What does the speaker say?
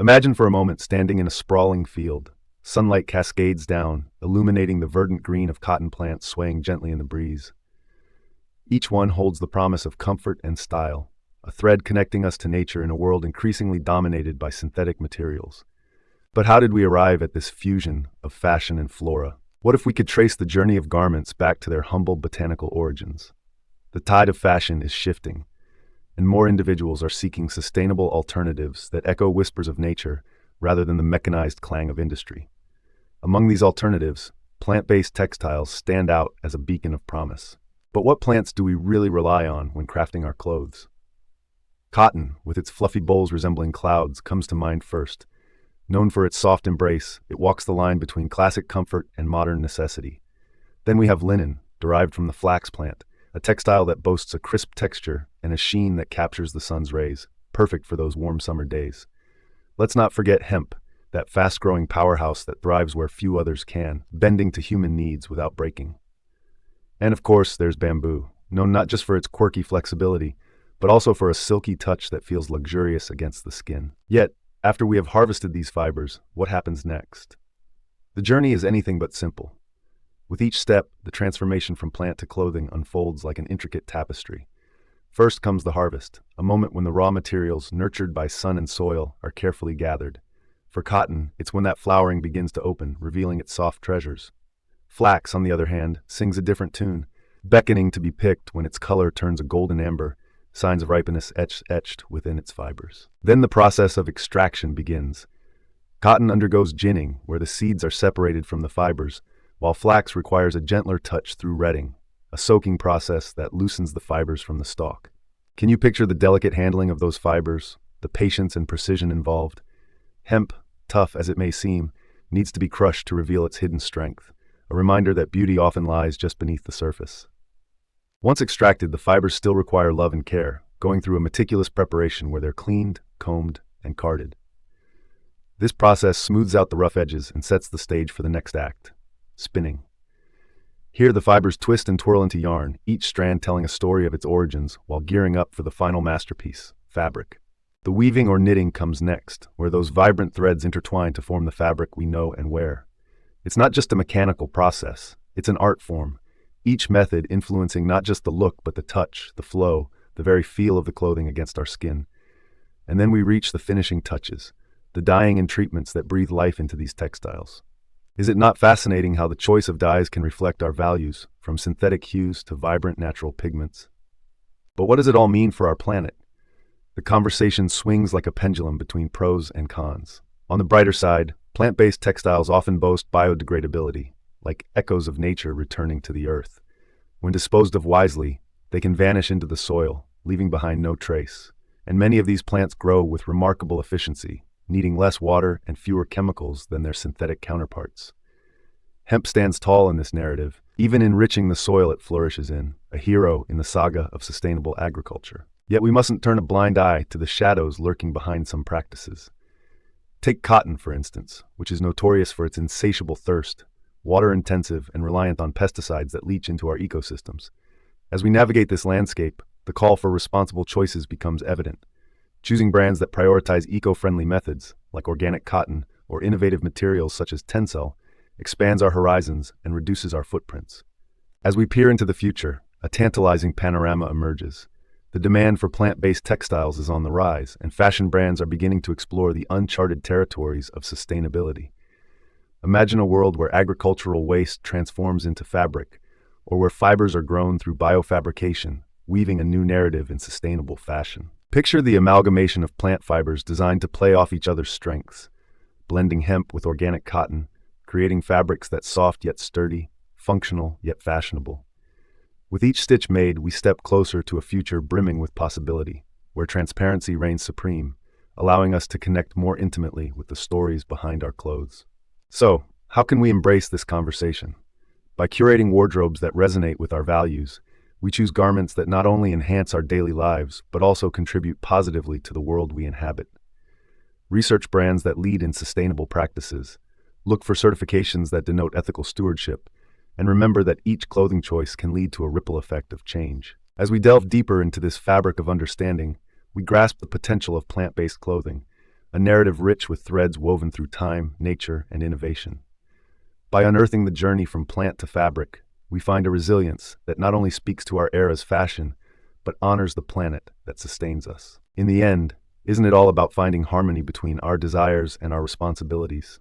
Imagine for a moment standing in a sprawling field. Sunlight cascades down, illuminating the verdant green of cotton plants swaying gently in the breeze. Each one holds the promise of comfort and style, a thread connecting us to nature in a world increasingly dominated by synthetic materials. But how did we arrive at this fusion of fashion and flora? What if we could trace the journey of garments back to their humble botanical origins? The tide of fashion is shifting, and more individuals are seeking sustainable alternatives that echo whispers of nature rather than the mechanized clang of industry. Among these alternatives, plant-based textiles stand out as a beacon of promise. But what plants do we really rely on when crafting our clothes? Cotton, with its fluffy bolls resembling clouds, comes to mind first. Known for its soft embrace, it walks the line between classic comfort and modern necessity. Then we have linen, derived from the flax plant, a textile that boasts a crisp texture and a sheen that captures the sun's rays, perfect for those warm summer days. Let's not forget hemp, that fast-growing powerhouse that thrives where few others can, bending to human needs without breaking. And of course, there's bamboo, known not just for its quirky flexibility, but also for a silky touch that feels luxurious against the skin. Yet, after we have harvested these fibers, what happens next? The journey is anything but simple. With each step, the transformation from plant to clothing unfolds like an intricate tapestry. First comes the harvest, a moment when the raw materials, nurtured by sun and soil, are carefully gathered. For cotton, it's when that flowering begins to open, revealing its soft treasures. Flax, on the other hand, sings a different tune, beckoning to be picked when its color turns a golden amber, signs of ripeness etched within its fibers. Then the process of extraction begins. Cotton undergoes ginning, where the seeds are separated from the fibers, while flax requires a gentler touch through retting, a soaking process that loosens the fibers from the stalk. Can you picture the delicate handling of those fibers, the patience and precision involved? Hemp, tough as it may seem, needs to be crushed to reveal its hidden strength, a reminder that beauty often lies just beneath the surface. Once extracted, the fibers still require love and care, going through a meticulous preparation where they're cleaned, combed, and carded. This process smooths out the rough edges and sets the stage for the next act, spinning. Here the fibers twist and twirl into yarn, each strand telling a story of its origins while gearing up for the final masterpiece, fabric. The weaving or knitting comes next, where those vibrant threads intertwine to form the fabric we know and wear. It's not just a mechanical process, it's an art form, each method influencing not just the look but the touch, the flow, the very feel of the clothing against our skin. And then we reach the finishing touches, the dyeing and treatments that breathe life into these textiles. Is it not fascinating how the choice of dyes can reflect our values, from synthetic hues to vibrant natural pigments? But what does it all mean for our planet? The conversation swings like a pendulum between pros and cons. On the brighter side, plant-based textiles often boast biodegradability, like echoes of nature returning to the earth. When disposed of wisely, they can vanish into the soil, leaving behind no trace. And many of these plants grow with remarkable efficiency, needing less water and fewer chemicals than their synthetic counterparts. Hemp stands tall in this narrative, even enriching the soil it flourishes in, a hero in the saga of sustainable agriculture. Yet we mustn't turn a blind eye to the shadows lurking behind some practices. Take cotton, for instance, which is notorious for its insatiable thirst, water-intensive and reliant on pesticides that leach into our ecosystems. As we navigate this landscape, the call for responsible choices becomes evident. Choosing brands that prioritize eco-friendly methods, like organic cotton or innovative materials such as Tencel, expands our horizons and reduces our footprints. As we peer into the future, a tantalizing panorama emerges. The demand for plant-based textiles is on the rise, and fashion brands are beginning to explore the uncharted territories of sustainability. Imagine a world where agricultural waste transforms into fabric, or where fibers are grown through biofabrication, weaving a new narrative in sustainable fashion. Picture the amalgamation of plant fibers designed to play off each other's strengths, blending hemp with organic cotton, creating fabrics that's soft yet sturdy, functional yet fashionable. With each stitch made, we step closer to a future brimming with possibility, where transparency reigns supreme, allowing us to connect more intimately with the stories behind our clothes. So, how can we embrace this conversation? By curating wardrobes that resonate with our values, we choose garments that not only enhance our daily lives, but also contribute positively to the world we inhabit. Research brands that lead in sustainable practices, look for certifications that denote ethical stewardship, and remember that each clothing choice can lead to a ripple effect of change. As we delve deeper into this fabric of understanding, we grasp the potential of plant-based clothing, a narrative rich with threads woven through time, nature, and innovation. By unearthing the journey from plant to fabric, we find a resilience that not only speaks to our era's fashion, but honors the planet that sustains us. In the end, isn't it all about finding harmony between our desires and our responsibilities?